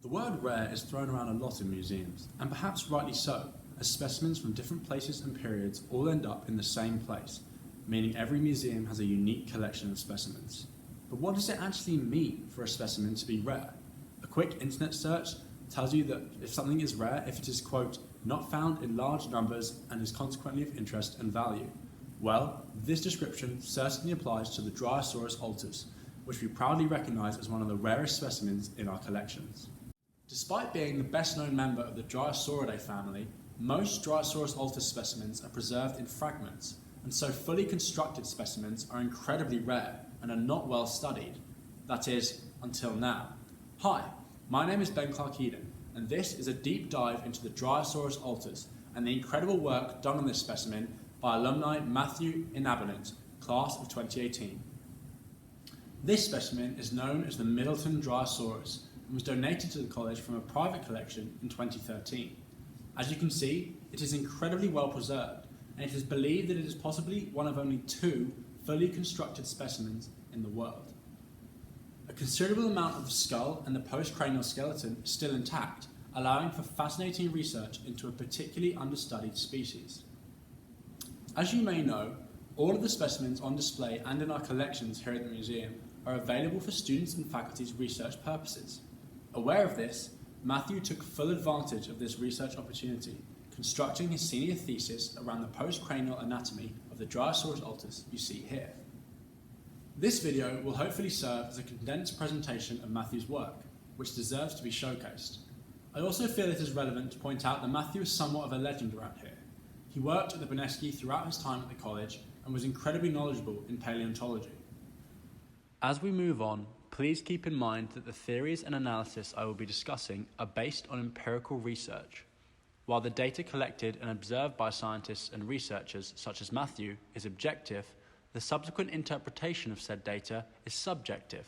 The word rare is thrown around a lot in museums, and perhaps rightly so, as specimens from different places and periods all end up in the same place, meaning every museum has a unique collection of specimens. But what does it actually mean for a specimen to be rare? A quick internet search tells you that if something is rare, if it is, quote, not found in large numbers and is consequently of interest and value. Well, this description certainly applies to the Dryosaurus altus, which we proudly recognise as one of the rarest specimens in our collections. Despite being the best known member of the Dryosauridae family, most Dryosaurus altus specimens are preserved in fragments, and so fully constructed specimens are incredibly rare and are not well studied. That is, until now. Hi, my name is Ben Clark-Eden, and this is a deep dive into the Dryosaurus altus and the incredible work done on this specimen by alumni Michael Inabinett, class of 2018. This specimen is known as the Middleton Dryosaurus and was donated to the college from a private collection in 2013. As you can see, it is incredibly well preserved, and it is believed that it is possibly one of only 2 fully constructed specimens in the world. A considerable amount of the skull and the postcranial skeleton is still intact, allowing for fascinating research into a particularly understudied species. As you may know, all of the specimens on display and in our collections here at the museum are available for students and faculty's research purposes. Aware of this, Matthew took full advantage of this research opportunity, constructing his senior thesis around the postcranial anatomy of the Dryosaurus altus you see here. This video will hopefully serve as a condensed presentation of Matthew's work, which deserves to be showcased. I also feel it is relevant to point out that Matthew is somewhat of a legend around here. He worked at the Beneski throughout his time at the college and was incredibly knowledgeable in paleontology. As we move on, please keep in mind that the theories and analysis I will be discussing are based on empirical research. While the data collected and observed by scientists and researchers such as Matthew is objective, the subsequent interpretation of said data is subjective.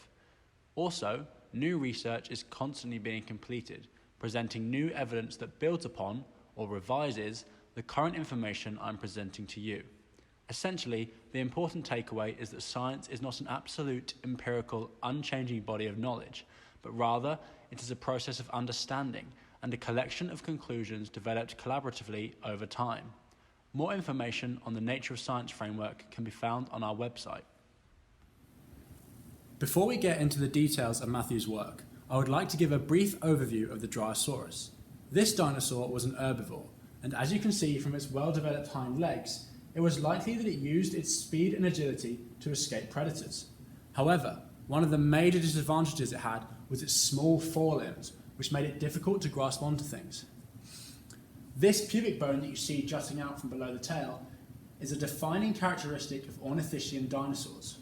Also, new research is constantly being completed, presenting new evidence that builds upon or revises the current information I'm presenting to you. Essentially, the important takeaway is that science is not an absolute, empirical, unchanging body of knowledge, but rather it is a process of understanding and a collection of conclusions developed collaboratively over time. More information on the Nature of Science framework can be found on our website. Before we get into the details of Matthew's work, I would like to give a brief overview of the Dryosaurus. This dinosaur was an herbivore, and as you can see from its well-developed hind legs, it was likely that it used its speed and agility to escape predators. However, one of the major disadvantages it had was its small forelimbs, which made it difficult to grasp onto things. This pubic bone that you see jutting out from below the tail is a defining characteristic of ornithischian dinosaurs.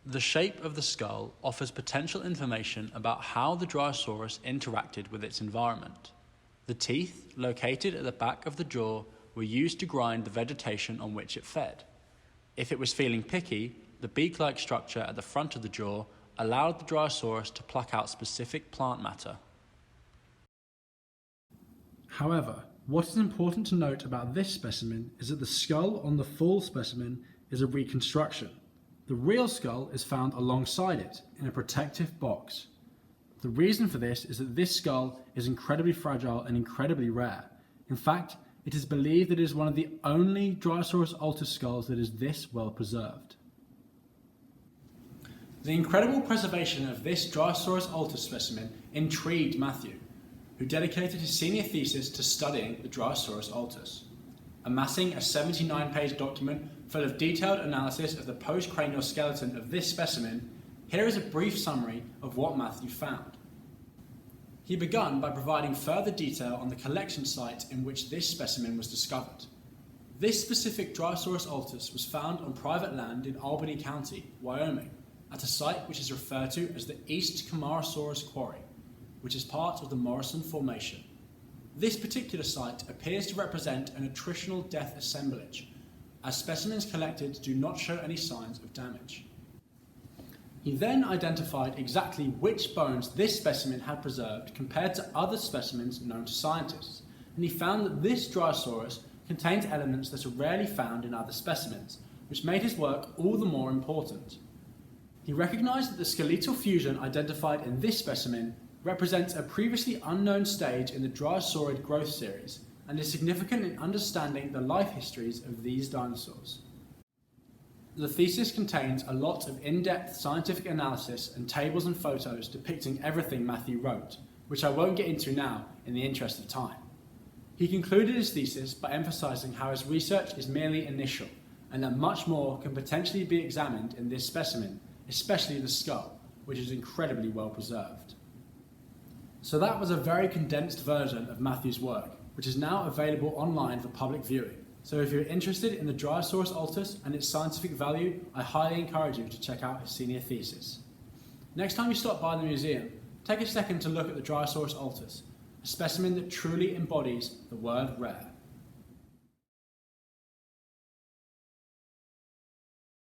The shape of the skull offers potential information about how the Dryosaurus interacted with its environment. The teeth, located at the back of the jaw, were used to grind the vegetation on which it fed. If it was feeling picky, the beak-like structure at the front of the jaw allowed the Dryosaurus to pluck out specific plant matter. However, what is important to note about this specimen is that the skull on the full specimen is a reconstruction. The real skull is found alongside it in a protective box. The reason for this is that this skull is incredibly fragile and incredibly rare. In fact, it is believed that it is one of the only Dryosaurus altus skulls that is this well preserved. The incredible preservation of this Dryosaurus altus specimen intrigued Matthew, who dedicated his senior thesis to studying the Dryosaurus altus. Amassing a 79-page document full of detailed analysis of the postcranial skeleton of this specimen, here is a brief summary of what Matthew found. He began by providing further detail on the collection site in which this specimen was discovered. This specific Dryosaurus altus was found on private land in Albany County, Wyoming, at a site which is referred to as the East Camarasaurus Quarry, which is part of the Morrison Formation. This particular site appears to represent an attritional death assemblage, as specimens collected do not show any signs of damage. He then identified exactly which bones this specimen had preserved compared to other specimens known to scientists, and he found that this Dryosaurus contained elements that are rarely found in other specimens, which made his work all the more important. He recognized that the skeletal fusion identified in this specimen represents a previously unknown stage in the Dryosaurid growth series and is significant in understanding the life histories of these dinosaurs. The thesis contains a lot of in-depth scientific analysis and tables and photos depicting everything Matthew wrote, which I won't get into now in the interest of time. He concluded his thesis by emphasising how his research is merely initial and that much more can potentially be examined in this specimen, especially the skull, which is incredibly well preserved. So that was a very condensed version of Matthew's work, which is now available online for public viewing. So if you're interested in the Dryosaurus altus and its scientific value, I highly encourage you to check out his senior thesis. Next time you stop by the museum, take a second to look at the Dryosaurus altus, a specimen that truly embodies the word rare.